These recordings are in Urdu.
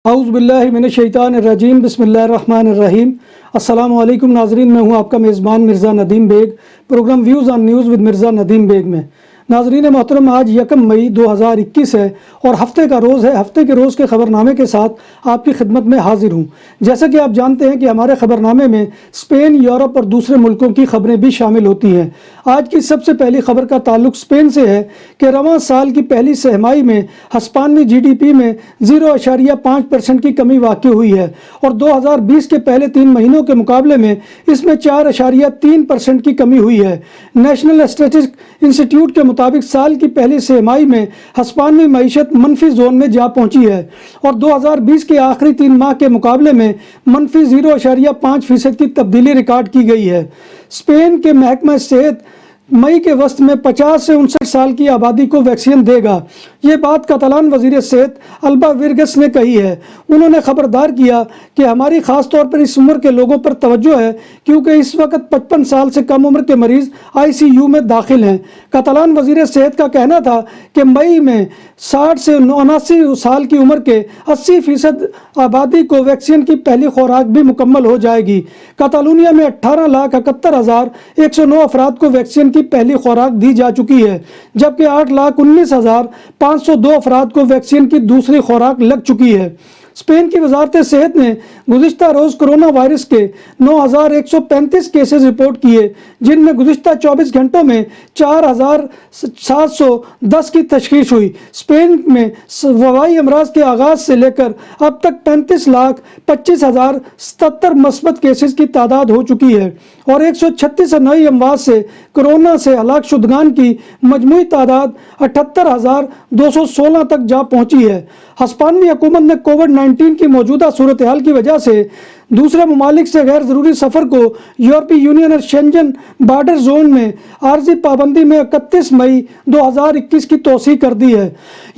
اعوذ باللہ من الشیطان الرجیم بسم اللہ الرحمن الرحیم۔ السلام علیکم ناظرین، میں ہوں آپ کا میزبان Mirza Nadeem Baig, programme views on news with Mirza Nadeem Baig میں۔ ناظرین محترم، آج 1 مئی 2021 ہے اور ہفتے کا روز ہے۔ ہفتے کے روز کے خبرنامے کے ساتھ آپ کی خدمت میں حاضر ہوں۔ جیسا کہ آپ جانتے ہیں کہ ہمارے خبرنامے میں اسپین، یورپ اور دوسرے ملکوں کی خبریں بھی شامل ہوتی ہیں۔ آج کی سب سے پہلی خبر کا تعلق اسپین سے ہے کہ رواں سال کی پہلی سہ ماہی میں ہسپانوی جی ڈی پی میں 0.5% کی کمی واقع ہوئی ہے اور 2020 کے پہلے 3 مہینوں کے مقابلے میں اس میں 4.3% کی کمی ہوئی ہے۔ نیشنل اسٹیٹسٹکس انسٹیٹیوٹ کے مطابق سال کی پہلی سہ ماہی میں ہسپانوی معیشت منفی زون میں جا پہنچی ہے اور 2020 کے آخری 3 ماہ کے مقابلے میں منفی 0.5% کی تبدیلی ریکارڈ کی گئی ہے۔ اسپین کے محکمہ صحت مئی کے وسط میں 50 سے 59 سال کی آبادی کو ویکسین دے گا۔ یہ بات کاتالان وزیر صحت البا ورگس نے کہی ہے۔ انہوں نے خبردار کیا کہ ہماری خاص طور پر اس عمر کے لوگوں پر توجہ ہے کیونکہ اس وقت 55 سال سے کم عمر کے مریض ICU میں داخل ہیں۔ کاتالان وزیر صحت کا کہنا تھا کہ مئی میں 60 سے 79 سال کی عمر کے 80% آبادی کو ویکسین کی پہلی خوراک بھی مکمل ہو جائے گی۔ کاتالونیا میں 18,71,109 افراد کو ویکسین کی پہلی خوراک دی جا چکی ہے، جبکہ 8,19,502 افراد کو ویکسین کی دوسری خوراک لگ چکی ہے۔ اسپین کی وزارت صحت نے گزشتہ روز کرونا وائرس کے 9,135 کیسز رپورٹ کیے، جن میں گزشتہ 24 گھنٹوں میں 4,710 کی تشخیص ہوئی۔ اسپین میں وبائی امراض کے آغاز سے لے کر اب تک 35,25,077 مثبت کیسز کی تعداد ہو چکی ہے اور 136 نئی اموات سے کرونا سے ہلاک شدگان کی مجموعی تعداد 78,216 تک جا پہنچی ہے۔ ہسپانوی حکومت نے کووڈ-19 کی موجودہ صورتحال کی وجہ سے دوسرے ممالک سے غیر ضروری سفر کو یورپی یونین اور شینجن بارڈر زون میں عارضی پابندی میں 31 مئی 2021 کی توسیع کر دی ہے۔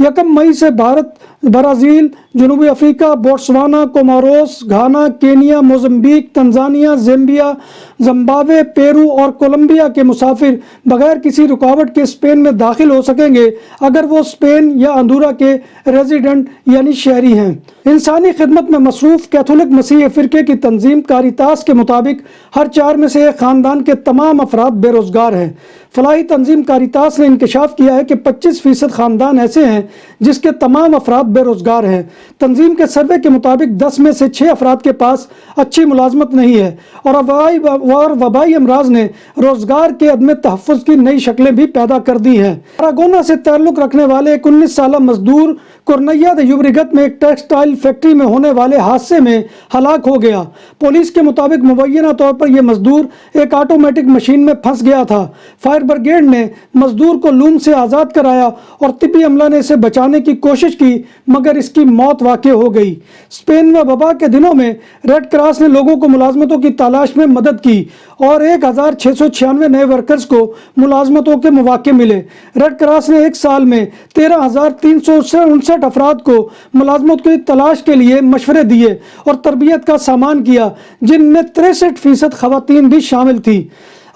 1 مئی سے بھارت، برازیل، جنوبی افریقہ، Botswana, Comoros, Ghana, Kenya, Mozambique, Tanzania, Zambia, Zimbabwe, Peru اور کولمبیا کے مسافر بغیر کسی رکاوٹ کے اسپین میں داخل ہو سکیں گے اگر وہ اسپین یا اندورا کے ریزیڈنٹ یعنی شہری ہیں۔ انسانی خدمت میں مصروف کیتھولک مسیحی فرقے کی تنظیم کاریتاس کے مطابق ہر 4 میں سے 1 خاندان کے تمام افراد بے روزگار ہیں۔ فلاحی تنظیم کاریتاس نے انکشاف کیا ہے کہ 25% خاندان ایسے ہیں جس کے تمام افراد بے روزگار ہیں۔ تنظیم کے سروے کے مطابق 10 میں سے 6 افراد کے پاس اچھی ملازمت نہیں ہے اور وبائی امراض نے روزگار کے عدم تحفظ کی نئی شکلیں بھی پیدا کر دی ہیں۔ اراگونا سے تعلق رکھنے والے ایک 19 سالہ مزدور کورنیا د یوبریگت میں ایک ٹیکسٹائل فیکٹری میں ہونے والے حادثے میں ہلاک ہو گیا۔ پولیس کے مطابق مبینہ طور پر یہ مزدور ایک آٹومیٹک مشین میں پھنس گیا تھا۔ فائر بریگیڈ نے مزدور کو لوم سے آزاد کرایا اور طبی عملہ نے اسے بچانے کی کوشش کی مگر اس کی موت واقع ہو گئی۔ اسپین میں وبا کے دنوں میں ریڈ کراس نے لوگوں کو ملازمتوں کی تلاش میں مدد کی اور 1,696 نئے ورکرز کو ملازمتوں کے مواقع ملے۔ ریڈ کراس نے ایک سال میں 13,359 افراد کو ملازمت کی تلاش کے لیے مشورے دیے اور تربیت کا سامان کیا، جن میں 63% خواتین بھی شامل تھیں۔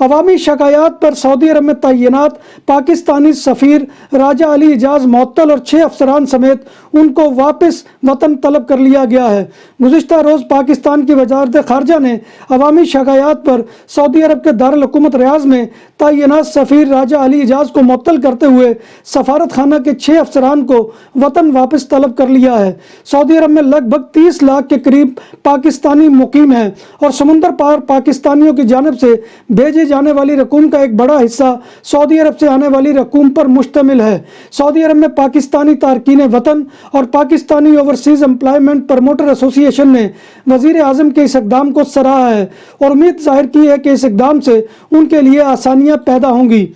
عوامی شکایات پر سعودی عرب میں تعینات پاکستانی سفیر راجہ علی اعجاز معطل اور 6 افسران سمیت ان کو واپس وطن طلب کر لیا گیا ہے۔ گزشتہ روز پاکستان کی وزارت خارجہ نے عوامی شکایات پر سعودی عرب کے دارالحکومت ریاض میں تعینات سفیر راجہ علی اعجاز کو معطل کرتے ہوئے سفارت خانہ کے 6 افسران کو وطن واپس طلب کر لیا ہے۔ سعودی عرب میں لگ بھگ 30 لاکھ کے قریب پاکستانی مقیم ہیں اور سمندر پار پاکستانیوں کی جانب سے بھیجے جانے والی رقوم کا ایک بڑا حصہ سعودی عرب سے آنے والی رقوم پر مشتمل ہے۔ سعودی عرب میں پاکستانی تارکین وطن اور پاکستانی اوورسیز امپلائمنٹ پروموٹر ایسوسی ایشن نے وزیر اعظم کے اس اقدام کو سراہا ہے اور امید ظاہر کی ہے کہ اس اقدام سے ان کے لیے آسانیاں پیدا ہوں گی۔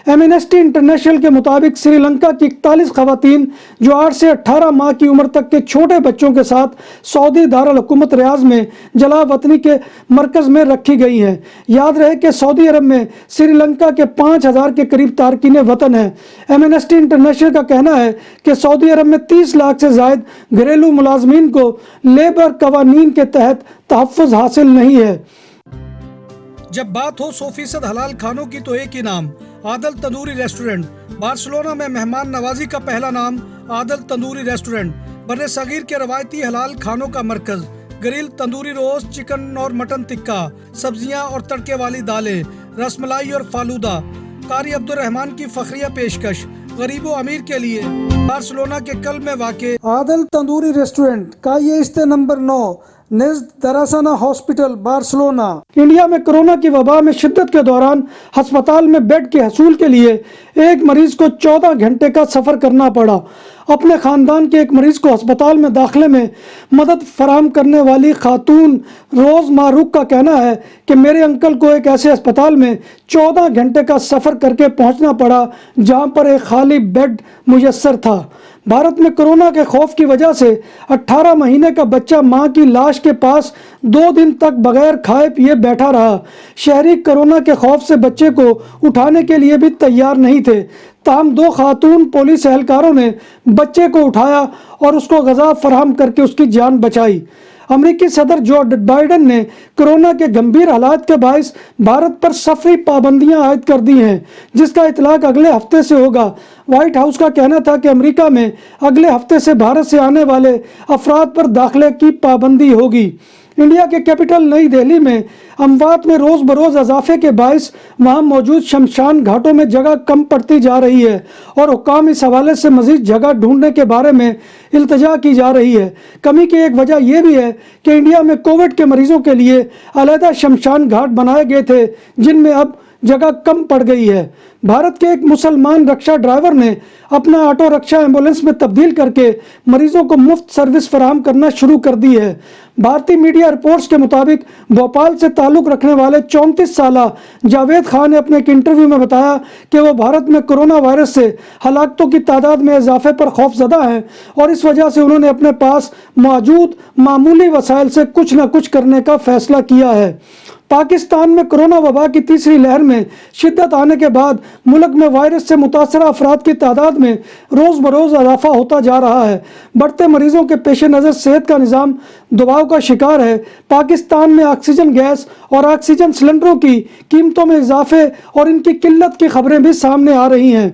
ایمنسٹی انٹرنیشنل کے مطابق سری لنکا کی 41 خواتین جو 8 سے 18 ماہ کی عمر تک کے چھوٹے بچوں کے ساتھ سعودی دارالحکومت ریاض میں جلا وطنی کے مرکز میں رکھی گئی ہیں۔ یاد رہے کہ سعودی عرب میں سری لنکا کے 5,000 کے قریب تارکین وطن ہیں۔ ایمنسٹی انٹرنیشنل کا کہنا ہے کہ سعودی عرب میں 30 لاکھ سے زائد گھریلو ملازمین کو لیبر قوانین کے تحت تحفظ حاصل نہیں ہے۔ جب بات ہو 100% حلال کھانوں کی تو ایک ہی نام، عادل تندوری ریسٹورنٹ۔ بارسلونا میں مہمان نوازی کا پہلا نام عادل تندوری ریسٹورنٹ۔ بر صغیر کے روایتی حلال کھانوں کا مرکز، گرل تندوری روسٹ، چکن اور مٹن ٹکا، سبزیاں اور تڑکے والی دالیں، رس ملائی اور فالودہ۔ قاری عبد الرحمن کی فخریہ پیشکش، غریب و امیر کے لیے، بارسلونا کے قلب میں واقع عادل تندوری ریسٹورنٹ کا یہ استے نمبر 9 نزد دراسانہ ہاسپٹل، بارسلونا۔ انڈیا میں کرونا کی وبا میں شدت کے دوران ہسپتال میں بیڈ کے حصول کے لیے ایک مریض کو 14 گھنٹے کا سفر کرنا پڑا۔ اپنے خاندان کے ایک مریض کو ہسپتال میں داخلے میں مدد فراہم کرنے والی خاتون روز ماروق کا کہنا ہے کہ میرے انکل کو ایک ایسے ہسپتال میں 14 گھنٹے کا سفر کر کے پہنچنا پڑا جہاں پر ایک خالی بیڈ میسر تھا۔ بھارت میں کرونا کے خوف کی وجہ سے 18 مہینے کا بچہ ماں کی لاش کے پاس 2 دن تک بغیر کھائے پیے بیٹھا رہا۔ شہری کرونا کے خوف سے بچے کو اٹھانے کے لیے بھی تیار نہیں تھے، تاہم 2 خاتون پولیس اہلکاروں نے بچے کو اٹھایا اور اس کو غذا فراہم کر کے اس کی جان بچائی۔ امریکی صدر جو بائیڈن نے کرونا کے گمبھیر حالات کے باعث بھارت پر سفری پابندیاں عائد کر دی ہیں، جس کا اطلاق اگلے ہفتے سے ہوگا۔ وائٹ ہاؤس کا کہنا تھا کہ امریکہ میں اگلے ہفتے سے بھارت سے آنے والے افراد پر داخلے کی پابندی ہوگی۔ انڈیا کے کیپٹل نئی دہلی میں اموات میں روز بروز اضافے کے باعث وہاں موجود شمشان گھاٹوں میں جگہ کم پڑتی جا رہی ہے اور حکام اس حوالے سے مزید جگہ ڈھونڈنے کے بارے میں التجا کی جا رہی ہے۔ کمی کی ایک وجہ یہ بھی ہے کہ انڈیا میں کووڈ کے مریضوں کے لیے علیحدہ شمشان گھاٹ بنائے گئے تھے، جن میں اب جگہ کم پڑ گئی ہے۔ بھارت کے ایک مسلمان رکشہ ڈرائیور نے اپنا آٹو رکشہ ایمبولینس میں تبدیل کر کے مریضوں کو مفت سروس فراہم کرنا شروع کر دی ہے۔ بھارتی میڈیا رپورٹس کے مطابق بھوپال سے تعلق رکھنے والے 34 سالہ جاوید خان نے اپنے ایک انٹرویو میں بتایا کہ وہ بھارت میں کرونا وائرس سے ہلاکتوں کی تعداد میں اضافے پر خوف زدہ ہیں اور اس وجہ سے انہوں نے اپنے پاس موجود معمولی وسائل سے کچھ نہ کچھ کرنے کا فیصلہ کیا ہے۔ پاکستان میں کرونا وبا کی تیسری لہر میں شدت آنے کے بعد ملک میں وائرس سے متاثرہ افراد کی تعداد میں روز بروز اضافہ ہوتا جا رہا ہے۔ بڑھتے مریضوں کے پیش نظر صحت کا نظام دباؤ کا شکار ہے۔ پاکستان میں آکسیجن گیس اور آکسیجن سلنڈروں کی قیمتوں میں اضافے اور ان کی قلت کی خبریں بھی سامنے آ رہی ہیں۔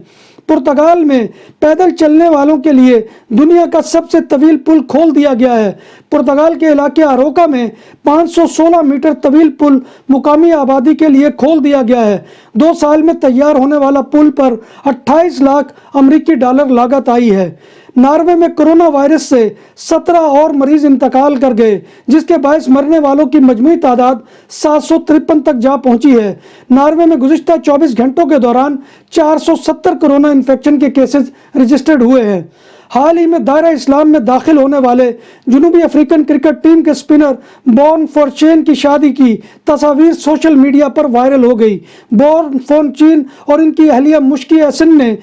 پرتگال میں پیدل چلنے والوں کے لیے دنیا کا سب سے طویل پل کھول دیا گیا ہے۔ پرتگال کے علاقے اروکا میں 516 میٹر طویل پل مقامی آبادی کے لیے کھول دیا گیا ہے۔ 2 سال میں تیار ہونے والا پل پر 28 لاکھ امریکی ڈالر لاگت آئی ہے۔ ناروے میں کرونا وائرس سے 17 اور مریض انتقال کر گئے، جس کے باعث مرنے والوں کی مجموعی تعداد 753 تک جا پہنچی ہے۔ ناروے میں گزشتہ 24 گھنٹوں کے دوران 470 کرونا انفیکشن کے کیسز رجسٹرڈ ہوئے ہیں۔ حال ہی میں دائرہ اسلام میں داخل ہونے والے جنوبی افریقن کرکٹ ٹیم کے سپنر بورن فورچین کی شادی کی تصاویر سوشل میڈیا پر وائرل ہو گئی۔ بورن فورچین اور ان کی اہلیہ مشکی ایسن نے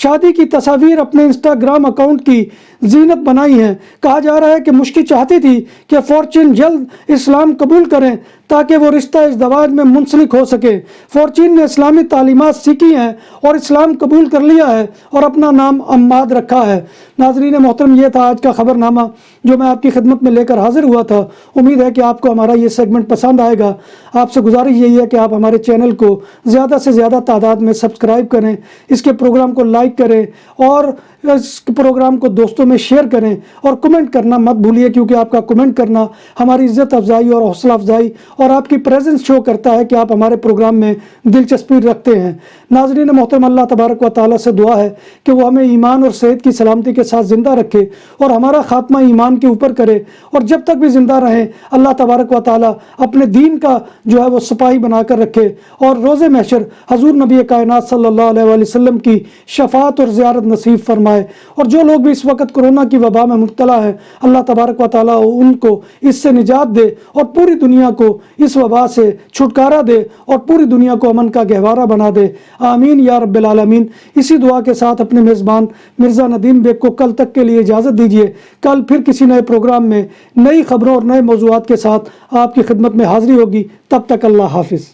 شادی کی تصاویر اپنے انسٹاگرام اکاؤنٹ کی زینت بنائی ہیں۔ کہا جا رہا ہے کہ مشکی چاہتی تھی کہ فورچین جلد اسلام قبول کریں تاکہ وہ رشتہ ازدواج میں منسلک ہو سکے۔ فورچین نے اسلامی تعلیمات سیکھی ہیں اور اسلام قبول کر لیا ہے اور اپنا نام اماد رکھا ہے۔ ناظرین محترم، یہ تھا آج کا خبر نامہ جو میں آپ کی خدمت میں لے کر حاضر ہوا تھا۔ امید ہے کہ آپ کو ہمارا یہ سیگمنٹ پسند آئے گا۔ آپ سے گزارش یہی ہے کہ آپ ہمارے چینل کو زیادہ سے زیادہ تعداد میں سبسکرائب کریں، اس کے پروگرام کو لائک کریں اور اس پروگرام کو دوستوں میں شیئر کریں اور کمنٹ کرنا مت بھولیے، کیونکہ آپ کا کمنٹ کرنا ہماری عزت افزائی اور حوصلہ افزائی اور آپ کی پریزنس شو کرتا ہے کہ آپ ہمارے پروگرام میں دلچسپی رکھتے ہیں۔ ناظرین محترم، اللہ تبارک و تعالیٰ سے دعا ہے کہ وہ ہمیں ایمان اور صحت کی سلامتی کے ساتھ زندہ رکھے اور ہمارا خاتمہ ایمان کے اوپر کرے، اور جب تک بھی زندہ رہیں اللہ تبارک و تعالیٰ اپنے دین کا جو ہے وہ سپاہی بنا کر رکھے اور روز محشر حضور نبی کائنات صلی اللہ علیہ وآلہ وسلم کی شفاعت اور زیارت نصیب فرمائے۔ اور جو لوگ بھی اس وقت کرونا کی وبا میں مبتلا ہیں، اللہ تبارک و تعالیٰ ان کو اس سے نجات دے اور پوری دنیا کو اس وبا سے چھٹکارا دے اور پوری دنیا کو امن کا گہوارہ بنا دے، آمین یا رب العالمین۔ اسی دعا کے ساتھ اپنے میزبان مرزا ندیم بیگ کو کل تک کے لیے اجازت دیجیے۔ کل پھر کسی نئے پروگرام میں نئی خبروں اور نئے موضوعات کے ساتھ آپ کی خدمت میں حاضری ہوگی۔ تب تک اللہ حافظ۔